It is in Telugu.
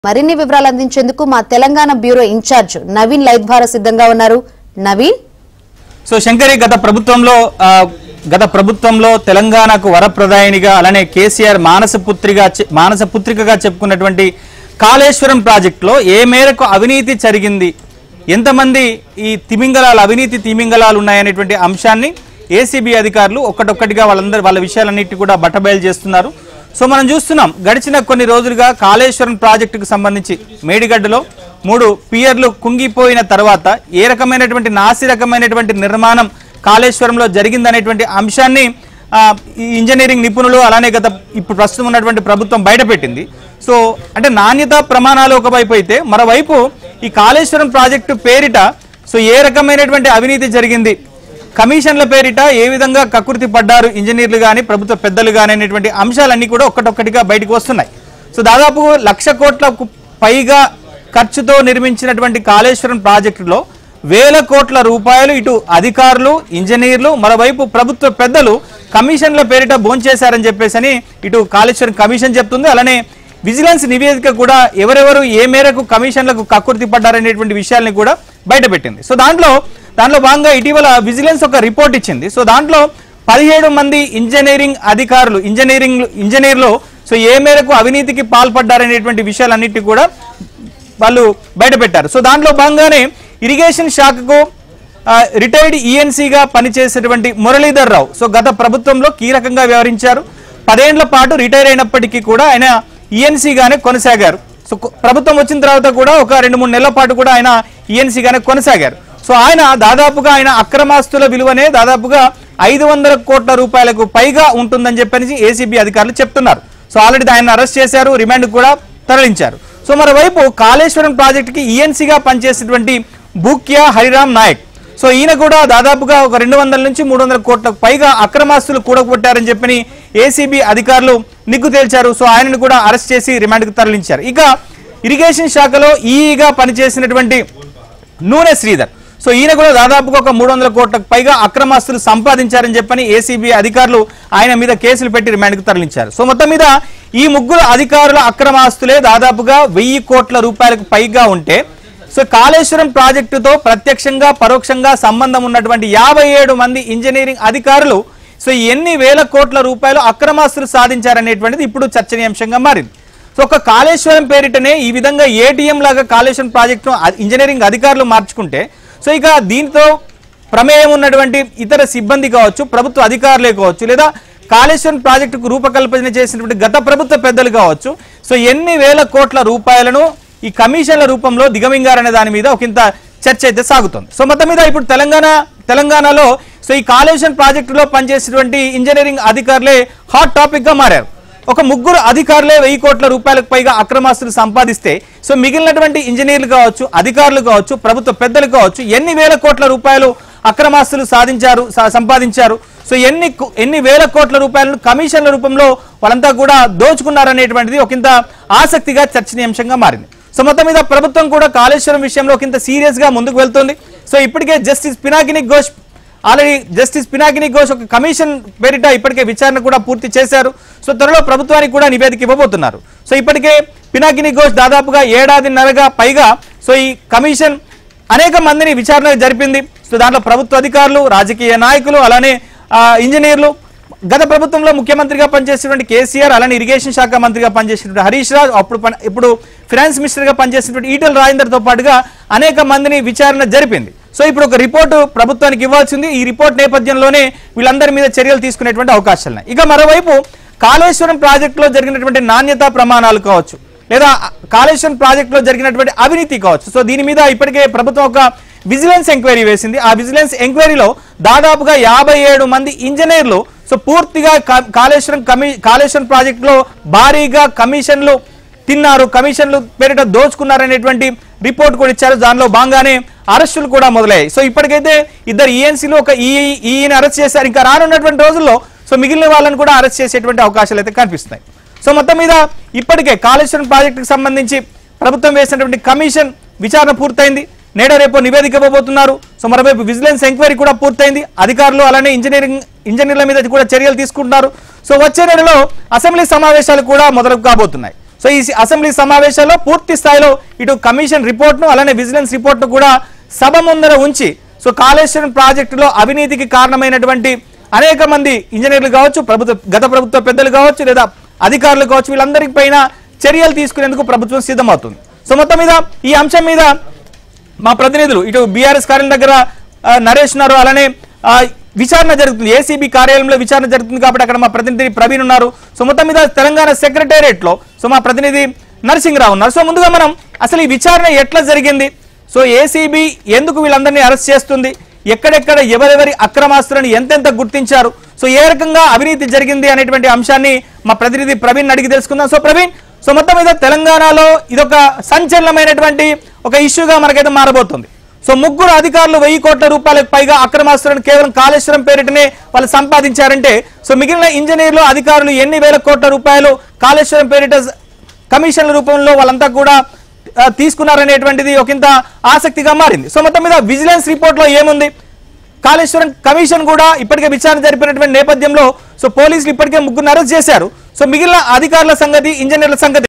మరిన్ని వివరాలు అందించేందుకు మా Telangana bureau in-charge Naveen live ద్వారా సిద్ధంగా ఉన్నారు. నవీన్, సో శంకరి గత ప్రభుత్వంలో తెలంగాణకు వరప్రదాయినిగా అలానే కేసీఆర్ మానసపుత్రికగా చెప్పుకున్నటువంటి కాళేశ్వరం ప్రాజెక్టులో ఏ మేరకు అవినీతి జరిగింది, ఎంతమంది ఈ అవినీతి తిమింగలాలు ఉన్నాయనేటువంటి అంశాన్ని ఏసీబీ అధికారులు ఒక్కటొక్కటిగా వాళ్ళ విషయాలన్నిటి కూడా బట్టబయలు చేస్తున్నారు. సో మనం చూస్తున్నాం, గడిచిన కొన్ని రోజులుగా కాళేశ్వరం ప్రాజెక్టుకు సంబంధించి మేడిగడ్డలో 3 పియర్లు కుంగిపోయిన తర్వాత ఏ రకమైనటువంటి నాసిరకమైనటువంటి నిర్మాణం కాళేశ్వరంలో జరిగిందనేటువంటి అంశాన్ని ఇంజనీరింగ్ నిపుణులు అలానే ఇప్పుడు ప్రస్తుతం ఉన్నటువంటి ప్రభుత్వం బయటపెట్టింది. సో అంటే నాణ్యత ప్రమాణాలు ఒకవైపు అయితే, మరోవైపు ఈ కాళేశ్వరం ప్రాజెక్టు పేరిట సో ఏ రకమైనటువంటి అవినీతి జరిగింది, కమిషన్ల పేరిట ఏ విధంగా కకృతి పడ్డారు ఇంజనీర్లు కానీ ప్రభుత్వ పెద్దలు కానీ అనేటువంటి అంశాలన్నీ కూడా ఒక్కటొక్కటిగా బయటకు వస్తున్నాయి. సో దాదాపు 1,00,000 కోట్లకు పైగా ఖర్చుతో నిర్మించినటువంటి కాళేశ్వరం ప్రాజెక్టులో 1,000 కోట్ల రూపాయలు ఇటు అధికారులు, ఇంజనీర్లు, మరోవైపు ప్రభుత్వ పెద్దలు కమిషన్ల పేరిట భోంచేశారని చెప్పేసి ఇటు కాళేశ్వరం కమిషన్ చెప్తుంది. అలానే విజిలెన్స్ నివేదిక కూడా ఎవరెవరు ఏ మేరకు కమిషన్లకు కకృతి పడ్డారనేటువంటి విషయాల్ని కూడా బయటపెట్టింది. సో దాంట్లో భాగంగా ఇటీవల విజిలెన్స్ ఒక రిపోర్ట్ ఇచ్చింది. సో దాంట్లో 17 మంది ఇంజనీరింగ్ అధికారులు ఇంజనీర్లు సో ఏ మేరకు అవినీతికి పాల్పడ్డారనేటువంటి విషయాలన్నిటి కూడా వాళ్ళు బయటపెట్టారు. సో దాంట్లో భాగంగానే ఇరిగేషన్ శాఖకు రిటైర్డ్ ఈఎన్సీగా పనిచేసేటువంటి మురళీధర్ రావు సో గత ప్రభుత్వంలో కీలకంగా వ్యవహరించారు. 10 ఏళ్ల పాటు రిటైర్ అయినప్పటికీ కూడా ఆయన ఈఎన్సీగానే కొనసాగారు. సో ప్రభుత్వం వచ్చిన తర్వాత కూడా ఒక 2-3 నెలల పాటు కూడా ఆయన ఈఎన్సీగానే కొనసాగారు. సో ఆయన అక్రమాస్తుల విలువనే దాదాపుగా 500 కోట్ల రూపాయలకు పైగా ఉంటుందని చెప్పని ఏసీబీ అధికారులు చెప్తున్నారు. సో ఆల్రెడీ ఆయన అరెస్ట్ చేశారు, రిమాండ్ కూడా తరలించారు. సో మరోవైపు కాళేశ్వరం ప్రాజెక్టుకి ఈఎన్సీగా పనిచేసేటువంటి బూక్యా హరిరామ్ నాయక్ సో ఈయన కూడా దాదాపుగా ఒక 200 నుంచి 300 కోట్లకు పైగా అక్రమాస్తులు కూడగొట్టారని చెప్పని ఏసీబీ అధికారులు నిగ్గు తేల్చారు. సో ఆయనను కూడా అరెస్ట్ చేసి రిమాండ్కు తరలించారు. ఇక ఇరిగేషన్ శాఖలో ఈఈగా పనిచేసినటువంటి నూనె శ్రీధర్ సో ఈయన కూడా దాదాపుగా ఒక 300 కోట్లకు పైగా అక్రమాస్తులు సంపాదించారని చెప్పని ఏసీబీ అధికారులు ఆయన మీద కేసులు పెట్టి రిమాండ్కు తరలించారు. సో మొత్తం మీద ఈ 3 అధికారుల అక్రమాస్తులే దాదాపుగా 1,000 కోట్ల రూపాయలకు పైగా ఉంటే సో కాళేశ్వరం ప్రాజెక్టుతో ప్రత్యక్షంగా పరోక్షంగా సంబంధం ఉన్నటువంటి 57 మంది ఇంజనీరింగ్ అధికారులు సో ఎన్ని వేల కోట్ల రూపాయలు అక్రమాస్తులు సాధించారనేటువంటిది ఇప్పుడు చర్చనీయాంశంగా మారింది. సో ఒక కాళేశ్వరం పేరిటనే ఈ విధంగా ఏటీఎం లాగా కాళేశ్వరం ప్రాజెక్టును ఇంజనీరింగ్ అధికారులు మార్చుకుంటే సో ఇక దీంతో ప్రమేయం ఉన్నటువంటి ఇతర సిబ్బంది కావచ్చు, ప్రభుత్వ అధికారులే కావచ్చు, లేదా కాళేశ్వరం ప్రాజెక్టుకు రూపకల్పన చేసినటువంటి గత ప్రభుత్వ పెద్దలు కావచ్చు, సో ఎన్ని వేల కోట్ల రూపాయలను ఈ కమిషన్ల రూపంలో దిగమింగారనే దాని మీద ఒకంత చర్చ అయితే సాగుతుంది. సో మొత్తం మీద ఇప్పుడు తెలంగాణలో సో ఈ కాళేశ్వరం ప్రాజెక్టులో పనిచేసేటువంటి ఇంజనీరింగ్ అధికారులే హాట్ టాపిక్ గా మారారు. ఒక 3 అధికారులే 1,000 కోట్ల రూపాయలకు పైగా అక్రమాస్తులు సంపాదిస్తే సో మిగిలినటువంటి ఇంజనీర్లు కావచ్చు, అధికారులు కావచ్చు, ప్రభుత్వ పెద్దలు కావచ్చు ఎన్ని వేల కోట్ల రూపాయలు అక్రమాస్తులు సంపాదించారు. సో ఎన్ని వేల కోట్ల రూపాయలను కమిషన్ల రూపంలో వాళ్ళంతా కూడా దోచుకున్నారనేటువంటిది ఒకంత ఆసక్తిగా చర్చనీయాంశంగా మారింది. సో మొత్తం మీద ప్రభుత్వం కూడా కాళేశ్వరం విషయంలో ఒకంత సీరియస్ గా ముందుకు వెళ్తుంది. సో ఇప్పటికే జస్టిస్ పినాకిని ఘోష్ ఒక కమిషన్ పేరిట ఇప్పటికే విచారణ కూడా పూర్తి చేశారు. సో త్వరలో ప్రభుత్వానికి కూడా నివేదిక ఇవ్వబోతున్నారు. సో ఇప్పటికే పినాకిని ఘోష్ దాదాపుగా 1.5 నెలలుగా పైగా సో ఈ కమిషన్ అనేక మందిని విచారణ జరిపింది. సో దాంట్లో ప్రభుత్వ అధికారులు, రాజకీయ నాయకులు, అలానే ఇంజనీర్లు, గత ప్రభుత్వంలో ముఖ్యమంత్రిగా పనిచేసినటువంటి కేసీఆర్, అలానే ఇరిగేషన్ శాఖ మంత్రిగా పనిచేసినటువంటి హరీష్ రావు, ఇప్పుడు ఫైనాన్స్ మినిస్టర్గా పనిచేసినటువంటి ఈటెల రాజేందర్తో పాటుగా అనేక మందిని విచారణ జరిపింది. సో ఇప్పుడు ఒక రిపోర్టు ప్రభుత్వానికి ఇవ్వాల్సింది. ఈ రిపోర్ట్ నేపథ్యంలోనే వీళ్ళందరి మీద చర్యలు తీసుకునేటువంటి అవకాశాలు ఉన్నాయి. ఇక మరోవైపు కాళేశ్వరం ప్రాజెక్టులో జరిగినటువంటి నాణ్యతా ప్రమాణాలు కావచ్చు, లేదా కాళేశ్వరం ప్రాజెక్టులో జరిగినటువంటి అవినీతి కావచ్చు. సో దీని మీద ఇప్పటికే ప్రభుత్వం ఒక విజిలెన్స్ ఎంక్వైరీ వేసింది. ఆ విజిలెన్స్ ఎంక్వైరీలో దాదాపుగా 57 మంది ఇంజనీర్లు సో పూర్తిగా కాళేశ్వరం ప్రాజెక్టులో భారీగా కమిషన్లు తిన్నారు, కమిషన్లు పేరిట దోచుకున్నారనేటువంటి రిపోర్ట్ కూడా ఇచ్చారు. దానిలో భాగంగానే అరెస్టులు కూడా మొదలయ్యాయి. సో ఇప్పటికైతే 2 ఈఎన్సీలు, ఒక ఈఈని అరెస్ట్ చేశారు. ఇంకా రానున్నటువంటి రోజుల్లో సో మిగిలిన వాళ్ళని కూడా అరెస్ట్ చేసేటువంటి అవకాశాలు అయితే కనిపిస్తున్నాయి. సో మొత్తం మీద ఇప్పటికే కాళేశ్వరం ప్రాజెక్టుకు సంబంధించి ప్రభుత్వం వేసినటువంటి కమిషన్ విచారణ పూర్తయింది. నేడ రేపు నివేదిక ఇవ్వబోతున్నారు. సో మరోవైపు విజిలెన్స్ ఎంక్వైరీ కూడా పూర్తయింది. అధికారులు అలానే ఇంజనీర్ల మీద కూడా చర్యలు తీసుకుంటున్నారు. సో వచ్చే నెలలో అసెంబ్లీ సమావేశాలు కూడా మొదలు కాబోతున్నాయి. సో ఈ అసెంబ్లీ సమావేశాల్లో పూర్తి స్థాయిలో ఇటు కమిషన్ రిపోర్ట్ను అలానే విజిలెన్స్ రిపోర్ట్ను కూడా సభ ముందర ఉంచి సో కాళేశ్వరం ప్రాజెక్టులో అవినీతికి కారణమైనటువంటి అనేక మంది ఇంజనీర్లు కావచ్చు, గత ప్రభుత్వ పెద్దలు కావచ్చు, లేదా అధికారులు కావచ్చు, వీళ్ళందరి పైన చర్యలు తీసుకునేందుకు ప్రభుత్వం సిద్ధమవుతుంది. సో మొత్తం మీద ఈ అంశం మీద మా ప్రతినిధులు ఇటు బీఆర్ఎస్ కార్యాలయం దగ్గర నరేష్ ఉన్నారు, అలానే విచారణ జరుగుతుంది, ఏసీబీ కార్యాలయంలో విచారణ జరుగుతుంది కాబట్టి అక్కడ మా ప్రతినిధి ప్రవీణ్ ఉన్నారు. సో మొత్తం మీద తెలంగాణ సెక్రటేరియట్ లో సో మా ప్రతినిధి నరసింహరావు ఉన్నారు. సో ముందుగా మనం అసలు ఈ విచారణ ఎట్లా జరిగింది, సో ఏసీబీ ఎందుకు వీళ్ళందరినీ అరెస్ట్ చేస్తుంది, ఎక్కడెక్కడ ఎవరెవరి అక్రమాస్తులను ఎంతెంత గుర్తించారు, సో ఏ రకంగా అవినీతి జరిగింది అనేటువంటి అంశాన్ని మా ప్రతినిధి ప్రవీణ్ అడిగి తెలుసుకుందాం. సో ప్రవీణ్, సో మొత్తం మీద తెలంగాణలో ఇదొక సంచలనమైనటువంటి ఒక ఇష్యూగా మనకైతే మారబోతుంది. సో ముగ్గురు అధికారులు 1000 కోట్ల రూపాయలకు పైగా అక్రమాస్తులను కేవలం కాళేశ్వరం పేరిటనే వాళ్ళు సంపాదించారంటే, సో మిగిలిన ఇంజనీర్లు అధికారులు ఎన్ని వేల కోట్ల రూపాయలు కాళేశ్వరం పేరిట కమిషన్ల రూపంలో వాళ్ళంతా కూడా తీసుకున్నారనేటువంటిది ఒకంత ఆసక్తిగా మారింది. సో మొత్తం మీద విజిలెన్స్ రిపోర్ట్ లో ఏముంది, కాళేశ్వరం కమిషన్ కూడా ఇప్పటికే విచారణ జరిపినటువంటి నేపథ్యంలో సో పోలీసులు ఇప్పటికే ముగ్గురు అరెస్ట్ చేశారు. సో మిగిలిన అధికారుల సంగతి, ఇంజనీర్ల సంగతి